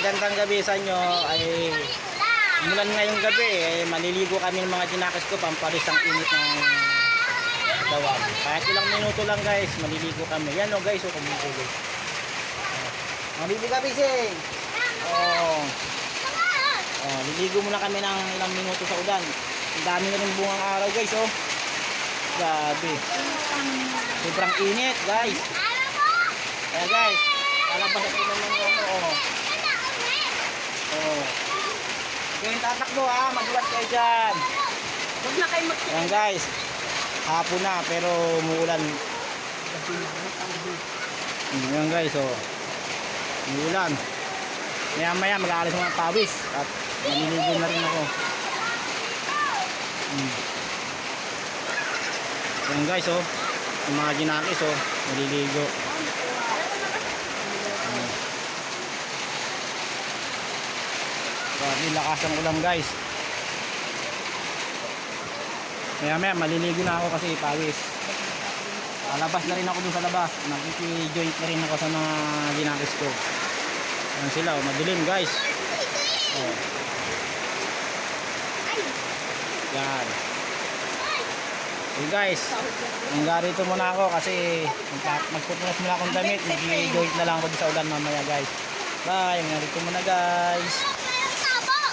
magandang gabi sa inyo. Ay mulan ngayong gabi, maliligo kami ng mga ginakis ko, pampalis ang init ng dawag. Kahit ilang minuto lang guys, maliligo kami. Yan o guys, kumukulo. Maliligo kami sing. Liligo muna kami ng ilang minuto sa ulan. Ang dami na rin bungang araw guys, oh. Grabe. Sobrang init guys. Ayan guys, lalabas ako naman ng ano, Okay, tatakbo ha, magulat kayo dyan. Huwag na kayo magkita. Ayan guys, hapon na pero umuulan. Ayan guys, umuulan. Maya maya mag-aalis mga pawis at maliligo na rin ako. Ayan guys, yung mga ginakis, maliligo. Grabe lakas ang ulan guys. Maya maya maliligo na ako kasi pawis. Lalabas na rin ako dun sa labas. Nakiki-joint na rin ako sa mga ginakis ko. Ayan sila, madilim guys. Yan. Okay guys, hanggang muna ako kasi magpupunas muna akong damit. Mag-joint na lang ako sa ulan mamaya guys. Bye, hanggang muna guys.